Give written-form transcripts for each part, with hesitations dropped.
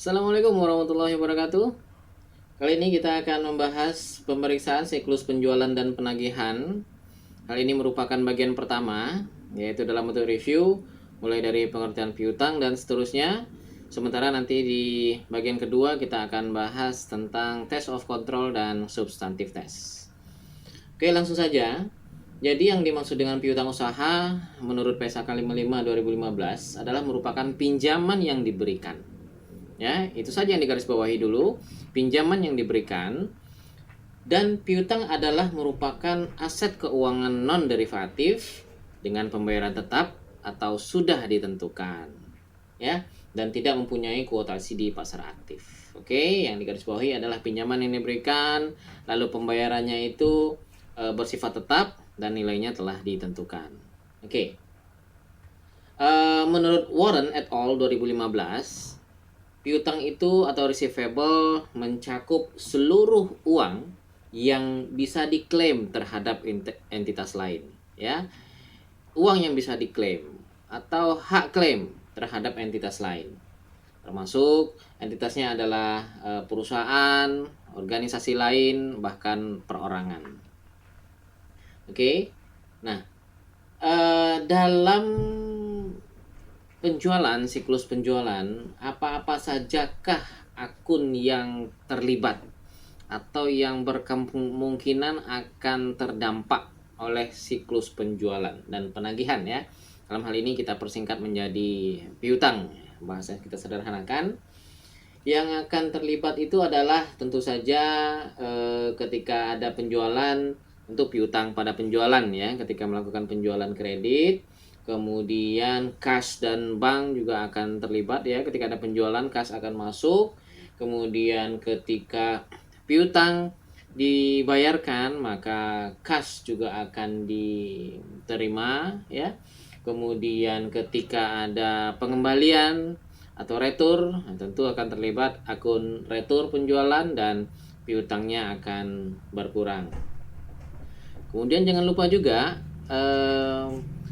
Assalamualaikum warahmatullahi wabarakatuh. Kali ini kita akan membahas pemeriksaan siklus penjualan dan penagihan. Hal ini merupakan bagian pertama, yaitu dalam bentuk review, mulai dari pengertian piutang dan seterusnya. Sementara nanti di bagian kedua kita akan bahas tentang test of control dan substantif test. Oke, langsung saja. Jadi yang dimaksud dengan piutang usaha menurut PSAK 55 2015 adalah merupakan pinjaman yang diberikan. Ya, itu saja yang digarisbawahi dulu, pinjaman yang diberikan. Dan piutang adalah merupakan aset keuangan non derivatif dengan pembayaran tetap atau sudah ditentukan, ya, dan tidak mempunyai kuotasi di pasar aktif. Oke, yang digarisbawahi adalah pinjaman yang diberikan, lalu pembayarannya itu bersifat tetap dan nilainya telah ditentukan. Oke. Menurut Warren et al. 2015, piutang itu atau receivable mencakup seluruh uang yang bisa diklaim terhadap entitas lain, ya. Uang yang bisa diklaim atau hak klaim terhadap entitas lain. Termasuk entitasnya adalah perusahaan, organisasi lain, bahkan perorangan. Oke. Nah, dalam penjualan, siklus penjualan, apa-apa sajakah akun yang terlibat atau yang berkemungkinan akan terdampak oleh siklus penjualan dan penagihan, ya. Dalam hal ini kita persingkat menjadi piutang, bahasa kita sederhanakan. Yang akan terlibat itu adalah tentu saja ketika ada penjualan untuk piutang pada penjualan, ya, ketika melakukan penjualan kredit. Kemudian kas dan bank juga akan terlibat, ya, ketika ada penjualan kas akan masuk. Kemudian ketika piutang dibayarkan maka kas juga akan diterima, ya. Kemudian ketika ada pengembalian atau retur, tentu akan terlibat akun retur penjualan dan piutangnya akan berkurang. Kemudian jangan lupa juga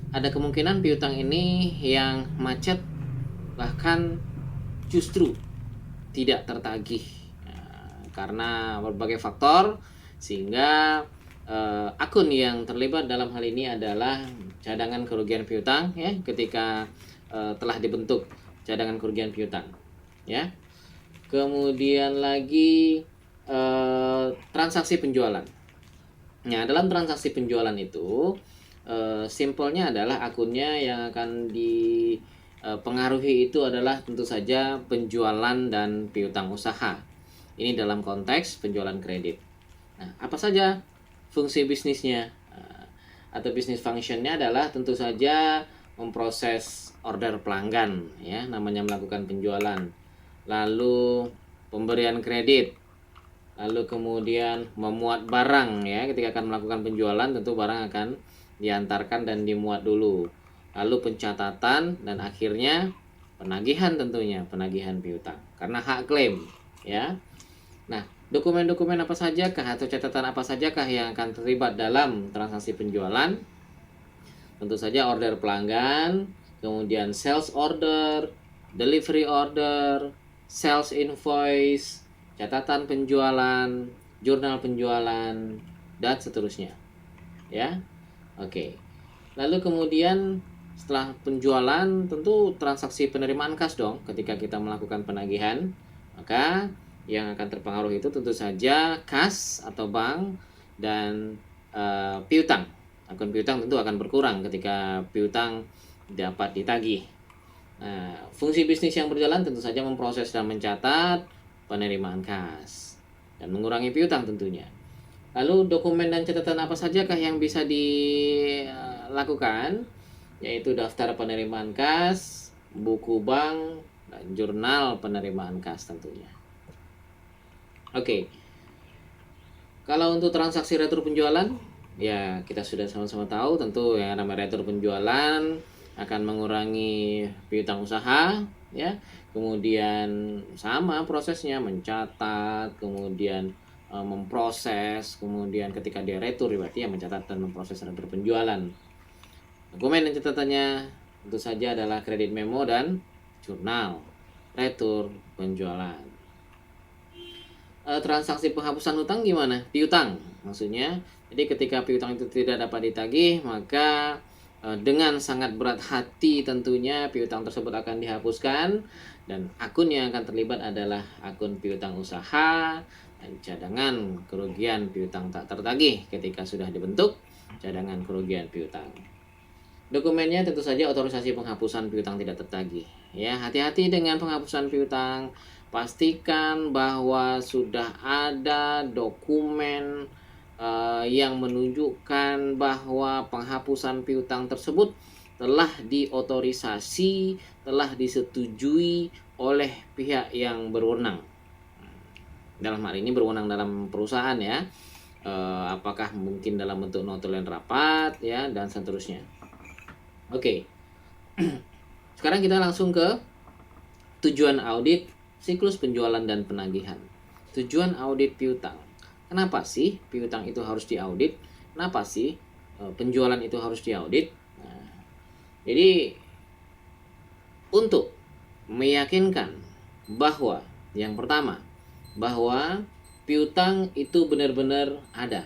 ada kemungkinan piutang ini yang macet bahkan justru tidak tertagih karena berbagai faktor, sehingga akun yang terlibat dalam hal ini adalah cadangan kerugian piutang, ya, ketika telah dibentuk cadangan kerugian piutang, ya. Kemudian lagi transaksi penjualan. Nah, dalam transaksi penjualan itu simpelnya adalah akunnya yang akan dipengaruhi itu adalah tentu saja penjualan dan piutang usaha. Ini dalam konteks penjualan kredit. Nah, apa saja fungsi bisnisnya atau bisnis functionnya adalah tentu saja memproses order pelanggan, ya, namanya melakukan penjualan. Lalu pemberian kredit, lalu kemudian memuat barang, ya, ketika akan melakukan penjualan tentu barang akan diantarkan dan dimuat dulu, lalu pencatatan, dan akhirnya penagihan, tentunya penagihan piutang karena hak klaim, ya. Nah, dokumen-dokumen apa sajakah atau catatan apa sajakah yang akan terlibat dalam transaksi penjualan? Tentu saja order pelanggan, kemudian sales order, delivery order, sales invoice, catatan penjualan, jurnal penjualan, dan seterusnya, ya. Oke. Lalu kemudian setelah penjualan tentu transaksi penerimaan kas dong ketika kita melakukan penagihan. Maka yang akan terpengaruh itu tentu saja kas atau bank dan piutang. Akun piutang tentu akan berkurang ketika piutang dapat ditagih. Nah, fungsi bisnis yang berjalan tentu saja memproses dan mencatat penerimaan kas dan mengurangi piutang tentunya. Lalu dokumen dan catatan apa sajakah yang bisa dilakukan? Yaitu daftar penerimaan kas, buku bank, dan jurnal penerimaan kas tentunya. Oke. Kalau untuk transaksi retur penjualan, ya kita sudah sama-sama tahu tentu yang namanya retur penjualan akan mengurangi piutang usaha, ya. Kemudian sama prosesnya mencatat, kemudian memproses, kemudian ketika dia retur berarti yang mencatat dan memproses retur penjualan. Dokumen dan catatannya tentu saja adalah kredit memo dan jurnal. retur penjualan. Transaksi penghapusan hutang gimana? Piutang maksudnya. Jadi ketika piutang itu tidak dapat ditagih, maka dengan sangat berat hati tentunya piutang tersebut akan dihapuskan, dan akun yang akan terlibat adalah akun piutang usaha dan cadangan kerugian piutang tak tertagih ketika sudah dibentuk cadangan kerugian piutang. Dokumennya tentu saja otorisasi penghapusan piutang tidak tertagih. Ya, hati-hati dengan penghapusan piutang. Pastikan bahwa sudah ada dokumen yang menunjukkan bahwa penghapusan piutang tersebut telah diotorisasi, telah disetujui oleh pihak yang berwenang. Dalam hal ini berwenang dalam perusahaan ya. Apakah mungkin dalam bentuk notulen rapat ya, dan seterusnya. Oke. Sekarang kita langsung ke tujuan audit siklus penjualan dan penagihan. Tujuan audit piutang. Kenapa sih piutang itu harus diaudit? Kenapa sih penjualan itu harus diaudit? Nah, jadi untuk meyakinkan bahwa yang pertama, bahwa piutang itu benar-benar ada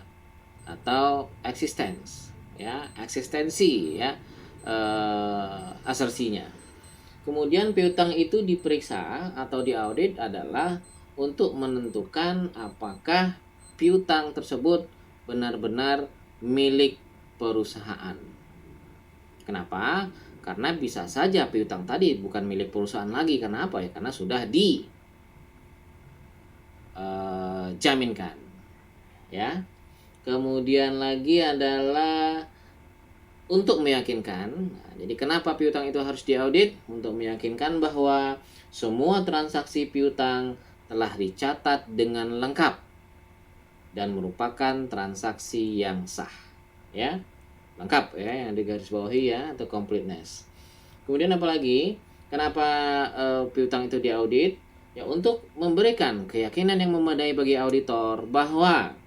atau eksistensi ya, asersinya. Kemudian piutang itu diperiksa atau diaudit adalah untuk menentukan apakah piutang tersebut benar-benar milik perusahaan. Kenapa? Karena bisa saja piutang tadi bukan milik perusahaan lagi. Karena apa ya? Karena sudah dijaminkan. Ya. Kemudian lagi adalah untuk meyakinkan, jadi kenapa piutang itu harus diaudit? Untuk meyakinkan bahwa semua transaksi piutang telah dicatat dengan lengkap dan merupakan transaksi yang sah, ya, lengkap ya, yang digarisbawahi ya, atau completeness. Kemudian apalagi? Kenapa piutang itu diaudit? Ya, untuk memberikan keyakinan yang memadai bagi auditor bahwa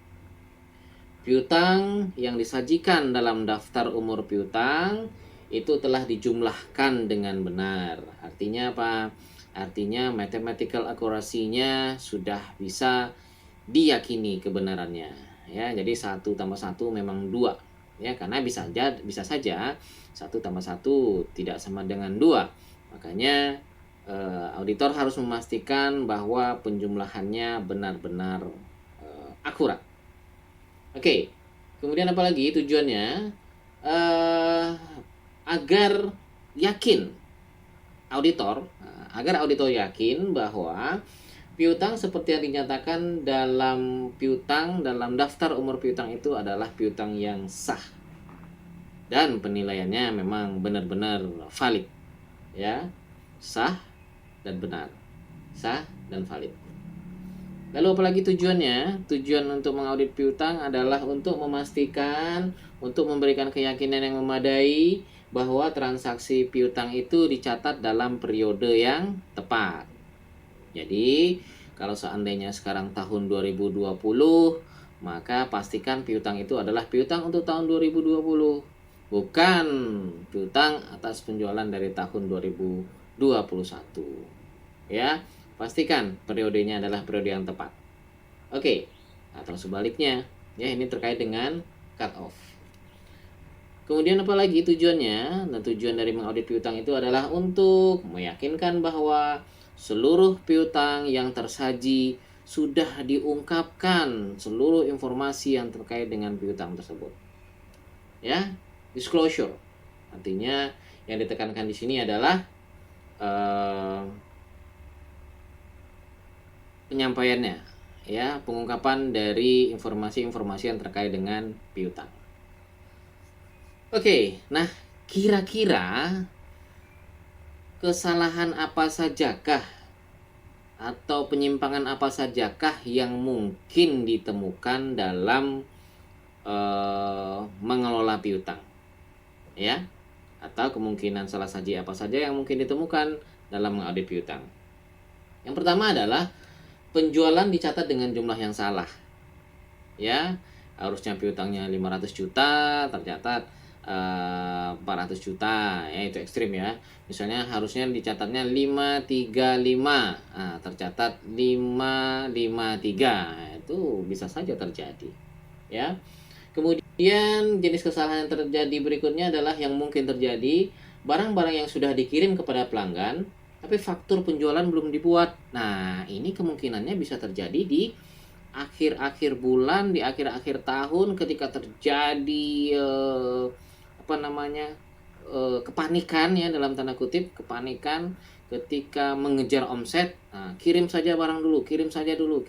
piutang yang disajikan dalam daftar umur piutang itu telah dijumlahkan dengan benar. Artinya apa? Artinya mathematical accuracy-nya sudah bisa diyakini kebenarannya. Ya, jadi 1 tambah 1 memang 2. Ya, karena bisa saja 1 tambah 1 tidak sama dengan 2. Makanya auditor harus memastikan bahwa penjumlahannya benar-benar akurat. Oke, kemudian apa lagi tujuannya? Agar yakin agar auditor yakin bahwa piutang seperti yang dinyatakan dalam daftar umur piutang itu adalah piutang yang sah dan penilaiannya memang benar-benar valid, ya, sah dan benar, sah dan valid. Lalu apalagi tujuannya? Tujuan untuk mengaudit piutang adalah untuk memastikan, untuk memberikan keyakinan yang memadai bahwa transaksi piutang itu dicatat dalam periode yang tepat. Jadi, kalau seandainya sekarang tahun 2020, maka pastikan piutang itu adalah piutang untuk tahun 2020, bukan piutang atas penjualan dari tahun 2021. Ya. Pastikan periodenya adalah periode yang tepat. Oke, atau sebaliknya, ya, ini terkait dengan cut off. Kemudian apalagi tujuannya? Nah, tujuan dari mengaudit piutang itu adalah untuk meyakinkan bahwa seluruh piutang yang tersaji sudah diungkapkan seluruh informasi yang terkait dengan piutang tersebut. Ya, disclosure. Artinya yang ditekankan di sini adalah penyampaiannya, ya, pengungkapan dari informasi-informasi yang terkait dengan piutang. Oke, nah, kira-kira kesalahan apa sajakah atau penyimpangan apa sajakah yang mungkin ditemukan dalam mengelola piutang, ya, atau kemungkinan salah saji apa saja yang mungkin ditemukan dalam mengaudit piutang? Yang pertama adalah penjualan dicatat dengan jumlah yang salah. Ya, harusnya piutangnya 500 juta, tercatat 400 juta ya, itu ekstrim ya. Misalnya harusnya dicatatnya 535, nah, tercatat 553, itu bisa saja terjadi ya. Kemudian jenis kesalahan yang terjadi berikutnya adalah yang mungkin terjadi barang-barang yang sudah dikirim kepada pelanggan tapi faktur penjualan belum dibuat. Nah, ini kemungkinannya bisa terjadi di akhir-akhir bulan, di akhir-akhir tahun ketika terjadi kepanikan ya, dalam tanda kutip kepanikan ketika mengejar omset. Nah, kirim saja barang dulu, kirim saja dulu,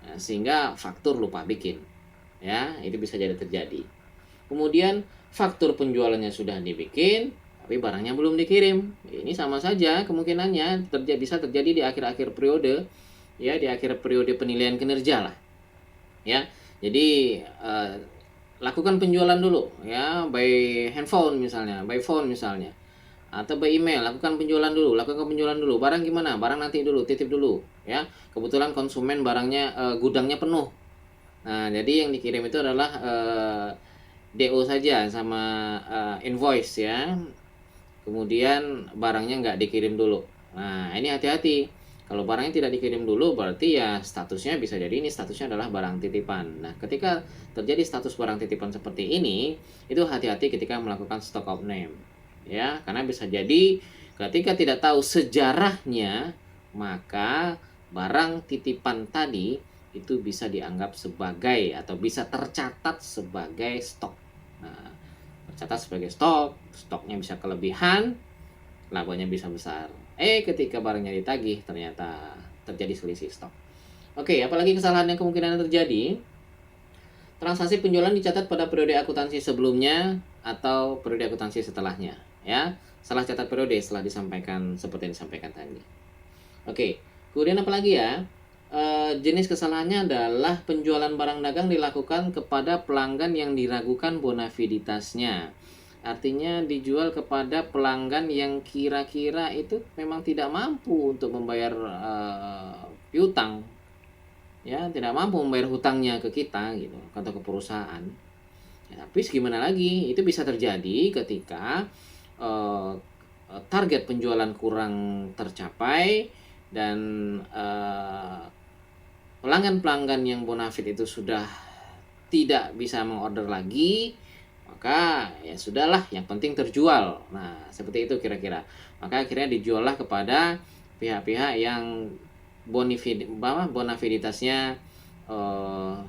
nah, sehingga faktur lupa bikin ya, itu bisa jadi terjadi. Kemudian faktur penjualannya sudah dibikin tapi barangnya belum dikirim. Ini sama saja kemungkinannya bisa terjadi di akhir-akhir periode ya, di akhir periode penilaian kinerja lah ya. Jadi lakukan penjualan dulu ya, by handphone misalnya, by phone misalnya, atau by email. Lakukan penjualan dulu, barang gimana, barang nanti dulu, titip dulu ya. Kebetulan konsumen barangnya gudangnya penuh, nah jadi yang dikirim itu adalah DO saja sama invoice ya, kemudian barangnya nggak dikirim dulu. Nah, ini hati-hati. Kalau barangnya tidak dikirim dulu, berarti ya statusnya bisa jadi ini statusnya adalah barang titipan. Nah, ketika terjadi status barang titipan seperti ini, itu hati-hati ketika melakukan stock of name. Ya, karena bisa jadi ketika tidak tahu sejarahnya, maka barang titipan tadi itu bisa dianggap sebagai atau bisa tercatat sebagai stok. Nah, tercatat sebagai stok, stoknya bisa kelebihan, labanya bisa besar. Ketika barangnya ditagih ternyata terjadi selisih stok. Oke, apalagi kesalahan yang kemungkinan terjadi? Transaksi penjualan dicatat pada periode akuntansi sebelumnya atau periode akuntansi setelahnya ya. Salah catat periode setelah disampaikan seperti yang disampaikan tadi. Oke, kemudian apalagi ya? Jenis kesalahannya adalah penjualan barang dagang dilakukan kepada pelanggan yang diragukan bonafiditasnya. Artinya dijual kepada pelanggan yang kira-kira itu memang tidak mampu untuk membayar piutang ya, tidak mampu membayar hutangnya ke kita gitu atau ke perusahaan ya. Tapi gimana lagi, itu bisa terjadi ketika target penjualan kurang tercapai dan pelanggan-pelanggan yang bonafit itu sudah tidak bisa mengorder lagi, maka ya sudahlah, yang penting terjual. Nah, seperti itu kira-kira. Maka akhirnya dijuallah kepada pihak-pihak yang bonafiditasnya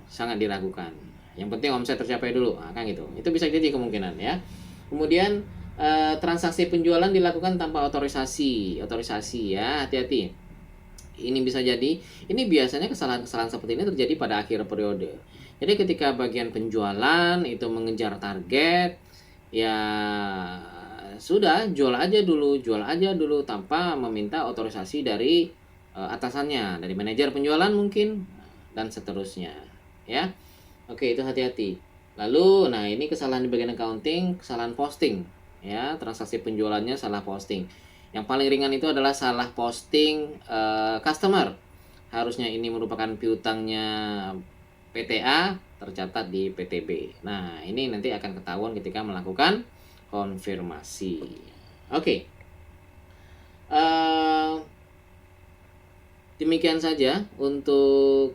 sangat diragukan. Yang penting omset tercapai dulu, nah, kan gitu. Itu bisa jadi kemungkinan ya. Kemudian transaksi penjualan dilakukan tanpa otorisasi ya, hati-hati. Ini bisa jadi, ini biasanya kesalahan-kesalahan seperti ini terjadi pada akhir periode. Jadi ketika bagian penjualan itu mengejar target, ya sudah jual aja dulu tanpa meminta otorisasi dari atasannya, dari manajer penjualan mungkin, dan seterusnya ya. Oke, itu hati-hati. Lalu, nah ini kesalahan di bagian accounting, kesalahan posting ya, transaksi penjualannya salah posting. Yang paling ringan itu adalah salah posting customer. Harusnya ini merupakan piutangnya PTA, tercatat di PTB. Nah, ini nanti akan ketahuan ketika melakukan konfirmasi. Oke. Demikian saja untuk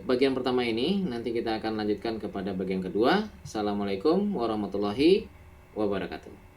bagian pertama ini. Nanti kita akan lanjutkan kepada bagian kedua. Assalamualaikum warahmatullahi wabarakatuh.